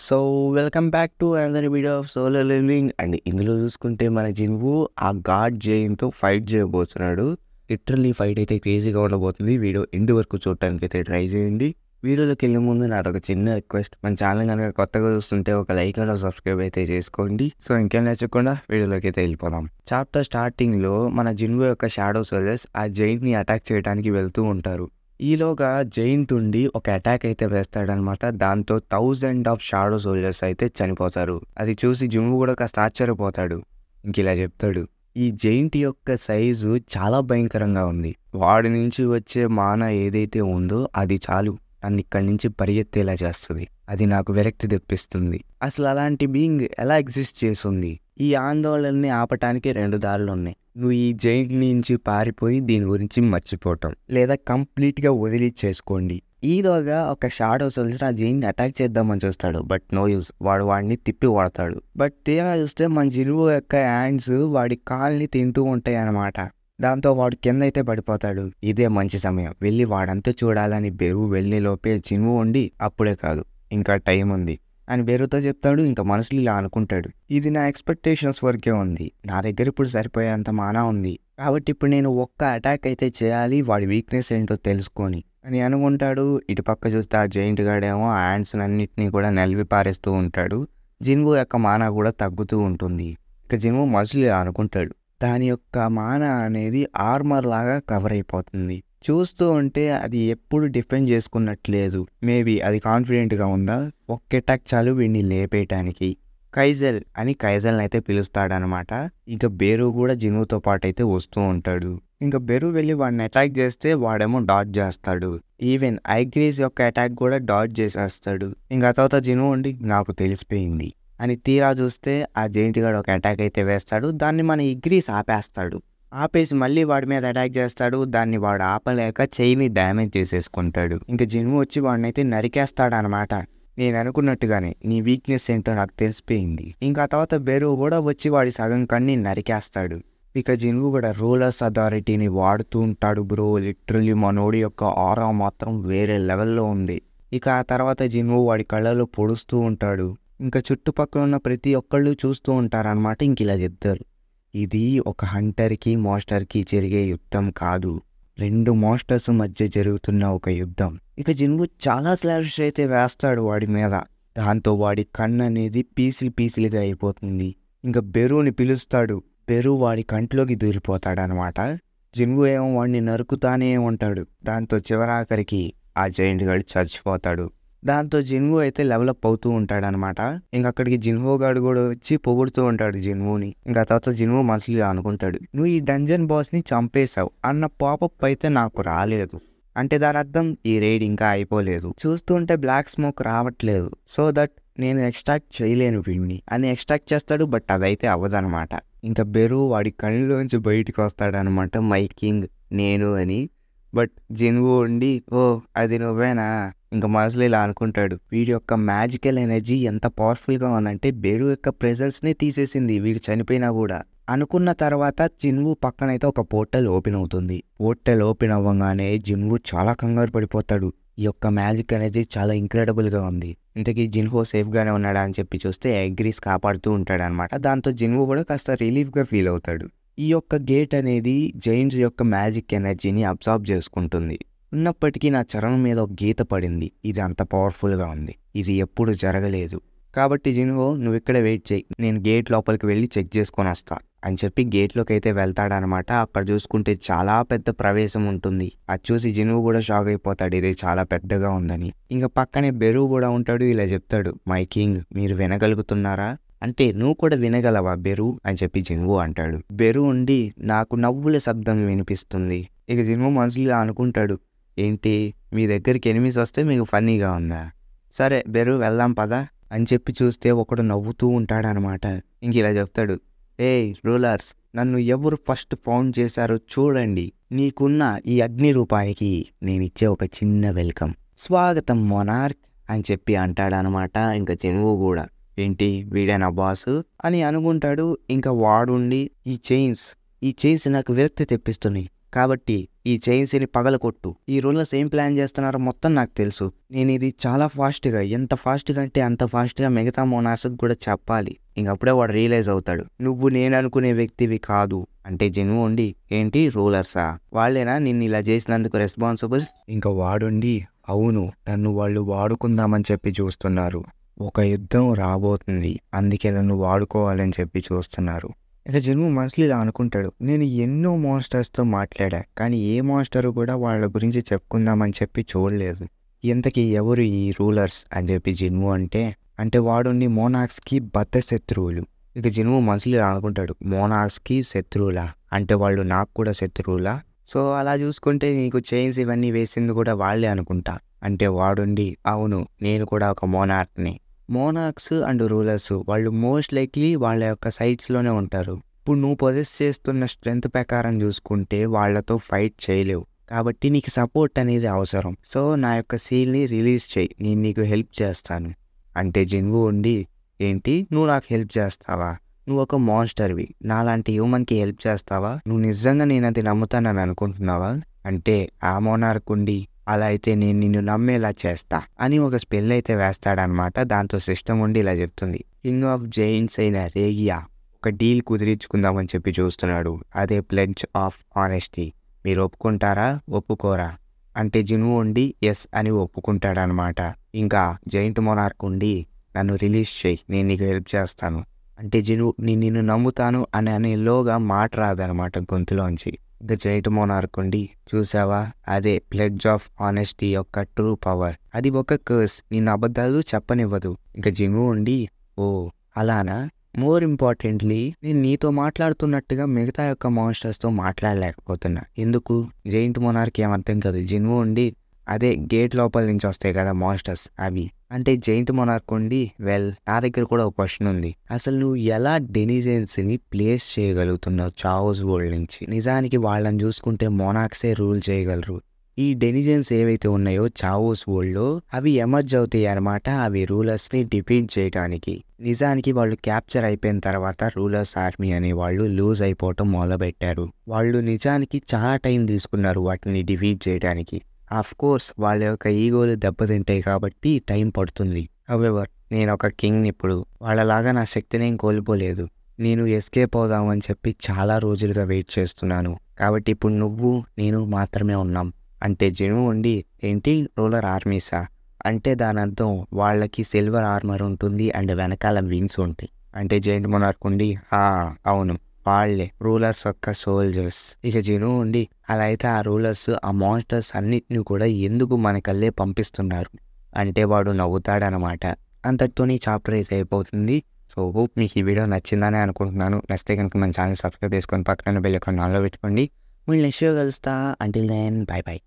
So welcome back to another video of Solo Leveling. And ఇందులో చూసుకుంటే మన Jinwoo ఆ గాడ్ జైన్తో ఫైట్ చేయబోతున్నాడు. లిటరల్లీ ఫైట్ అయితే క్రేజీగా ఉండబోతుంది. వీడియో ఎండ్ వరకు చూడటానికి అయితే ట్రై చేయండి. వీడియోలోకి వెళ్ళే ముందు నాదొక చిన్న రిక్వెస్ట్, మన ఛానల్ కనుక కొత్తగా చూస్తుంటే ఒక లైక్ అండ్ సబ్స్క్రైబ్ అయితే చేసుకోండి. సో ఇంకేం నచ్చకుండా వీడియోలోకి అయితే వెళ్ళిపోదాం. చాప్టర్ స్టార్టింగ్లో మన జిన్వు యొక్క షాడో సోల్జర్స్ ఆ జైంట్ని అటాక్ చేయడానికి వెళ్తూ ఉంటారు. ఈలోగా జైంట్ ఉండి ఒక అటాక్ అయితే వేస్తాడనమాట. దాంతో 1000 ఆఫ్ షాడో సోల్జర్స్ అయితే చనిపోతారు. అది చూసి జిన్వు కూడా కాస్త ఆశ్చర్యపోతాడు. ఇంక ఇలా చెప్తాడు, ఈ జైంట్ యొక్క సైజు చాలా భయంకరంగా ఉంది. వాడి నుంచి వచ్చే మాన ఏదైతే ఉందో అది చాలు నన్ను ఇక్కడి నుంచి పరిగెత్తేలా చేస్తుంది. అది నాకు విరక్తి తెప్పిస్తుంది. అసలు అలాంటి బీయింగ్ ఎలా ఎగ్జిస్ట్ చేస్తుంది? ఈ ఆందోళనని ఆపటానికి 2 దారులు ఉన్నాయి. నువ్వు ఈ జైంట్ నుంచి పారిపోయి దీని గురించి మర్చిపోవటం, లేదా కంప్లీట్గా వదిలి చేసుకోండి. ఈలోగా ఒక షాడో సోల్జర్ ఆ జైంట్ని అటాక్ చేద్దామని చూస్తాడు. బట్ నో యూస్, వాడిని తిప్పి వాడతాడు. బట్ తీరా చూస్తే మన జిన్వు యొక్క హ్యాండ్స్ వాడి కాల్ని తింటూ ఉంటాయి అన్నమాట. దాంతో వాడు కింద అయితే పడిపోతాడు. ఇదే మంచి సమయం, వెళ్ళి వాడంతా చూడాలని బెరు వెళ్ళే లోపే జిన్వు ఉండి అప్పుడే కాదు ఇంకా టైం ఉంది అని బెరుతో చెప్తాడు. ఇంకా మనసులో ఇలా అనుకుంటాడు, ఇది నా ఎక్స్పెక్టేషన్స్ వరకే ఉంది, నా దగ్గర ఇప్పుడు సరిపోయేంత మానా ఉంది, కాబట్టి ఇప్పుడు నేను ఒక్క అటాక్ అయితే చేయాలి వాడి వీక్నెస్ ఏంటో తెలుసుకొని అని అనుకుంటాడు. ఇటు పక్క చూస్తే ఆ జైంట్ గాడేమో ఆ హ్యాండ్స్ అన్నింటినీ కూడా నలిపి పారేస్తూ ఉంటాడు. జిన్వు యొక్క మానా కూడా తగ్గుతూ ఉంటుంది. ఇక జిన్వు మనసులో ఇలా అనుకుంటాడు, దాని యొక్క మాన అనేది ఆర్మర్ లాగా కవర్ అయిపోతుంది. చూస్తూ ఉంటే అది ఎప్పుడు డిఫెండ్ చేసుకున్నట్లేదు. మేబీ అది కాన్ఫిడెంట్గా ఉందా? ఒక్క అటాక్ చాలు వీడిని లేపేయటానికి. కైజల్ అని కైజల్ని అయితే పిలుస్తాడనమాట. ఇంకా బెరు కూడా జిన్వుతో పాటు అయితే వస్తూ ఉంటాడు. ఇంకా బెరు వెళ్ళి వాడిని అటాక్ చేస్తే వాడేమో డాట్ చేస్తాడు. ఈవెన్ ఐగ్రీస్ యొక్క అటాక్ కూడా డాట్ చేసేస్తాడు. ఇంకా తర్వాత జిన్వు ఉండి నాకు తెలిసిపోయింది అని తీరా చూస్తే ఆ జైంట్ గాడు ఒక అటాక్ అయితే వేస్తాడు. దాన్ని మన ఇగ్రీస్ ఆపేస్తాడు. ఆపేసి మళ్ళీ వాడి మీద అటాక్ చేస్తాడు. దాన్ని వాడు ఆపలేక చెయ్యిని డ్యామేజ్ చేసేసుకుంటాడు. ఇంకా జిన్వు వచ్చి వాడిని అయితే నరికేస్తాడు అనమాట. నేను అనుకున్నట్టుగానే నీ వీక్నెస్ ఏంటో నాకు తెలిసిపోయింది. ఇంకా తర్వాత బెరు కూడా వచ్చి వాడి సగం కన్ని నరికేస్తాడు. ఇక జిన్వు కూడా రూలర్స్ అథారిటీని వాడుతూ ఉంటాడు బ్రో. లిటరల్లీ మనోడి యొక్క ఆరా మాత్రం వేరే లెవెల్లో ఉంది. ఇక ఆ తర్వాత జిన్వు వాడి కళ్ళలో పొడుస్తూ ఉంటాడు. ఇంకా చుట్టుపక్కల ఉన్న ప్రతి ఒక్కళ్ళు చూస్తూ ఉంటారనమాట. ఇంక ఇలా చెప్తారు, ఇది ఒక హంటర్కి మాస్టర్కి జరిగే యుద్ధం కాదు, 2 మాస్టర్స్ మధ్య జరుగుతున్న ఒక యుద్ధం. ఇక జిన్వు చాలా స్లాష్ అయితే వేస్తాడు వాడి మీద. దాంతో వాడి కన్ను అనేది పీసులుగా అయిపోతుంది. ఇంకా బెరుని పిలుస్తాడు. బెరు వాడి కంట్లోకి దూరిపోతాడనమాట. జిన్వు ఏమో వాడిని నరుకుతానే ఉంటాడు. దాంతో చివరాఖరికి ఆ జైంట్ గాడు చచ్చిపోతాడు. దాంతో జిన్వు అయితే డెవలప్ అవుతూ ఉంటాడనమాట. ఇంక అక్కడికి జిన్హో గాడు కూడా వచ్చి పొగుడుతూ ఉంటాడు జిన్వుని. ఇంకా తర్వాత జిన్వు మనసులో అనుకుంటాడు, నువ్వు ఈ డంజన్ బాస్ని చంపేశావు అన్న పాపప్ అయితే నాకు రాలేదు. అంటే దాని అర్థం ఈ రైడ్ ఇంకా అయిపోలేదు. చూస్తుంటే బ్లాక్ స్మోక్ రావట్లేదు, సో దట్ నేను ఎక్స్ట్రాక్ట్ చేయలేను వీడిని అని ఎక్స్ట్రాక్ట్ చేస్తాడు. బట్ అదైతే అవ్వదనమాట. ఇంకా బెరు వాడి కళ్ళలోంచి బయటికి వస్తాడనమాట, మై కింగ్ నేను అని. బట్ జిన్వు ఉండి ఓ అది నువ్వేనా? ఇంకా మనసులో ఇలా అనుకుంటాడు, వీడి యొక్క మ్యాజికల్ ఎనర్జీ ఎంత పవర్ఫుల్గా ఉందంటే బెరు యొక్క ప్రెజెన్స్ని తీసేసింది వీడు చనిపోయినా కూడా అనుకున్న తర్వాత జిన్వు పక్కనైతే ఒక పోర్టల్ ఓపెన్ అవుతుంది. పోర్టల్ ఓపెన్ అవ్వగానే జిన్వు చాలా కంగారు పడిపోతాడు. ఈ యొక్క మ్యాజిక్ ఎనర్జీ చాలా ఇంక్రెడిబుల్గా ఉంది. ఇంతకీ జిన్హో సేఫ్గానే ఉన్నాడా అని చెప్పి చూస్తే అగ్రీస్ కాపాడుతూ ఉంటాడు అనమాట. దాంతో జిన్వు కూడా కాస్త రిలీఫ్గా ఫీల్ అవుతాడు. ఈ యొక్క గేట్ అనేది జైంట్స్ యొక్క మ్యాజిక్ ఎనర్జీని అబ్జార్బ్ చేసుకుంటుంది. ఉన్నప్పటికీ నా చర్మం మీద ఒక గీత పడింది. ఇది అంత పవర్ఫుల్గా ఉంది, ఇది ఎప్పుడు జరగలేదు. కాబట్టి జిన్హో నువ్వు ఇక్కడ వెయిట్ చేయి, నేను గేట్ లోపలికి వెళ్ళి చెక్ చేసుకొని వస్తా అని చెప్పి గేట్లోకి అయితే వెళ్తాడనమాట. అక్కడ చూసుకుంటే చాలా పెద్ద ప్రవేశం ఉంటుంది. అది చూసి జిన్హో కూడా షాక్ అయిపోతాడు, ఇది చాలా పెద్దగా ఉందని. ఇంకా పక్కనే బెరు కూడా ఉంటాడు. ఇలా చెప్తాడు, మై కింగ్ మీరు వినగలుగుతున్నారా? అంటే నువ్వు కూడా వినగలవా బెరు అని చెప్పి జిన్వు అంటాడు. బెరు ఉండి నాకు నవ్వుల శబ్దం వినిపిస్తుంది. ఇక జిన్వు మనసులో అనుకుంటాడు, ఏంటి మీ దగ్గరికి ఎనిమిస్ వస్తే మీకు ఫన్నీగా ఉందా? సరే బెరు వెళ్దాం పదా అని చెప్పి చూస్తే ఒకడు నవ్వుతూ ఉంటాడనమాట. ఇంక ఇలా చెప్తాడు, ఏయ్ రూలర్స్, నన్ను ఎవరు ఫస్ట్ ఫౌండ్ చేశారో చూడండి. నీకున్న ఈ అగ్ని రూపానికి నేనిచ్చే ఒక చిన్న వెల్కమ్, స్వాగతం మొనార్క్ అని చెప్పి అంటాడనమాట. ఇంకా జిన్వు కూడా ఏంటి వీడేనా బాసు అని అనుకుంటాడు. ఇంకా వాడుండి ఈ చైన్స్ నాకు విరక్తి తెప్పిస్తున్నాయి, కాబట్టి ఈ చైన్స్ని పగలకొట్టు. ఈ రూలర్స్ ఏం ప్లాన్ చేస్తున్నారో మొత్తం నాకు తెలుసు. నేను ఇది చాలా ఫాస్ట్గా, ఎంత ఫాస్ట్గా అంటే అంత ఫాస్ట్గా మిగతా మోనార్స్కి కూడా చెప్పాలి. ఇంకప్పుడే వాడు రియలైజ్ అవుతాడు, నువ్వు నేను అనుకునే వ్యక్తివి కాదు. అంటే జనువు ఉండి, ఏంటి రూలర్సా, వాళ్ళేనా నిన్ను ఇలా చేసినందుకు రెస్పాన్సిబుల్? ఇంకా వాడుండి, అవును, నన్ను వాళ్ళు వాడుకుందామని చెప్పి చూస్తున్నారు. ఒక యుద్ధం రాబోతుంది, అందుకే నన్ను వాడుకోవాలని చెప్పి చూస్తున్నారు. ఇక జనువు మనసులో ఇలా అనుకుంటాడు, నేను ఎన్నో మాన్స్టర్స్తో మాట్లాడా, కానీ ఏ మాన్స్టర్ కూడా వాళ్ళ గురించి చెప్పుకుందామని చెప్పి చూడలేదు. ఇంతకీ ఎవరు ఈ రూలర్స్ అని చెప్పి జనువు అంటే వాడుండి మోనార్క్స్కి బద్ద శత్రువులు. ఇక జనువు మనసులో ఇలా అనుకుంటాడు, మోనార్క్స్కి శత్రువులా, అంటే వాళ్ళు నాకు కూడా శత్రువులా? సో అలా చూసుకుంటే నీకు చైన్స్ ఇవన్నీ వేసింది కూడా వాళ్ళే అనుకుంటా. అంటే వాడుండి, అవును, నేను కూడా ఒక మోనార్క్ని. మోనార్క్స్ అండ్ రూలర్స్ వాళ్ళు మోస్ట్ లైక్లీ వాళ్ళ యొక్క సైట్స్లోనే ఉంటారు. ఇప్పుడు నువ్వు పొజెస్ చేస్తున్న స్ట్రెంత్ ప్రకారం చూసుకుంటే వాళ్ళతో ఫైట్ చేయలేవు, కాబట్టి నీకు సపోర్ట్ అనేది అవసరం. సో నా యొక్క సీల్ని రిలీజ్ చేయి, నేను నీకు హెల్ప్ చేస్తాను. అంటే జనువు ఉండి, ఏంటి నువ్వు నాకు హెల్ప్ చేస్తావా? నువ్వు ఒక మాన్స్టర్వి, నాలాంటి హ్యూమన్కి హెల్ప్ చేస్తావా? నువ్వు నిజంగా నేను అది నమ్ముతానని అనుకుంటున్నావా? అంటే ఆ మోనార్క్ ఉండి, అలా అయితే నేను నిన్ను నమ్మేలా చేస్తా అని ఒక స్పెల్ అయితే వేస్తాడనమాట. దాంతో సిస్టమ్ ఉండి ఇలా చెప్తుంది, కింగ్ ఆఫ్ జైంట్స్ అయిన రేగియా ఒక డీల్ కుదిరించుకుందామని చెప్పి చూస్తున్నాడు. అదే ప్లెడ్జ్ ఆఫ్ ఆనెస్టీ. మీరు ఒప్పుకుంటారా ఒప్పుకోరా? అంటే జనువు ఉండి ఎస్ అని ఒప్పుకుంటాడనమాట. ఇంకా జైంట్ మోనార్క్ ఉండి, నన్ను రిలీజ్ చేయి, నేను నీకు హెల్ప్ చేస్తాను. అంటే జనువు నిన్ను నమ్ముతాను అనేలోగా మాట రాదనమాట గొంతులోంచి. ఇంకా జైంట్ మోనార్క్ ఉండి, చూసావా, అదే ప్లెడ్జ్ ఆఫ్ ఆనెస్టీ యొక్క ట్రూ పవర్. అది ఒక కర్స్, నిన్ను అబద్ధాలు చెప్పనివ్వదు. ఇంకా జనువు ఉండి, ఓ అలానా? మోర్ ఇంపార్టెంట్లీ నేను నీతో మాట్లాడుతున్నట్టుగా మిగతా యొక్క మాన్స్టర్స్తో మాట్లాడలేకపోతున్నా. ఎందుకు? జైంట్ మోనార్క్ ఏమర్థం కాదు. జనువు ఉండి, అదే గేట్ లోపల నుంచి వస్తాయి కదా మాన్స్టర్స్ అవి. అంటే జైంట్ మోనార్క్ ఉండి, వెల్ నా దగ్గర కూడా ఒక క్వశ్చన్ ఉంది. అసలు నువ్వు ఎలా డెనిజెన్స్ని ప్లేస్ చేయగలుగుతున్నావు చావోస్ వరల్డ్ నుంచి? నిజానికి వాళ్ళని చూసుకుంటే మోనార్క్సే రూల్ చేయగలరు. ఈ డెనిజెన్స్ ఏవైతే ఉన్నాయో చావోస్ వరల్డ్లో అవి ఎమర్జ్ అవుతాయి అనమాట, అవి రూలర్స్ని డిఫీట్ చేయడానికి. నిజానికి వాళ్ళు క్యాప్చర్ అయిపోయిన తర్వాత రూలర్స్ ఆర్మీ అనే వాళ్ళు లూజ్ అయిపోవటం మొదలుపెట్టారు. వాళ్ళు నిజానికి చాలా టైం తీసుకున్నారు వాటిని డిఫీట్ చేయడానికి. ఆఫ్ కోర్స్ వాళ్ళ యొక్క ఈగోలు దెబ్బతింటాయి కాబట్టి టైం పడుతుంది. హౌవెవర్ నేను ఒక కింగ్ని, ఇప్పుడు వాళ్ళలాగా నా శక్తిని ఏం కోల్పోలేదు. నేను ఎస్కేప్ అవుదామని చెప్పి చాలా రోజులుగా వెయిట్ చేస్తున్నాను. కాబట్టి ఇప్పుడు నువ్వు నేను మాత్రమే ఉన్నాం. అంటే జనువు ఉండి, ఏంటి రూలర్ ఆర్మీసా? అంటే దాని అర్థం వాళ్ళకి సిల్వర్ ఆర్మర్ ఉంటుంది అండ్ వెనకాల వింగ్స్ ఉంటాయి. అంటే జైంట్ మోనార్క్ ఉండి, అవును, వాళ్ళే రూలర్స్ యొక్క సోల్జర్స్. ఇక జనువు ఉండి, అలా అయితే ఆ రూలర్స్ ఆ మాన్స్టర్స్ అన్నిటిని కూడా ఎందుకు మనకల్లే పంపిస్తున్నారు? అంటే వాడు నవ్వుతాడనమాట. అంతటితో నీ చాప్టర్ అయితే అయిపోతుంది. సో హోప్ మీకు ఈ వీడియో నచ్చిందని అనుకుంటున్నాను. నచ్చితే కనుక మన ఛానల్ సబ్స్క్రైబ్ చేసుకొని పక్కన బెల్ ఐకాన్ ఆన్లో పెట్టుకోండి. మళ్ళీ నెక్స్ట్ వీడియో కలుస్తా. Until then bye by.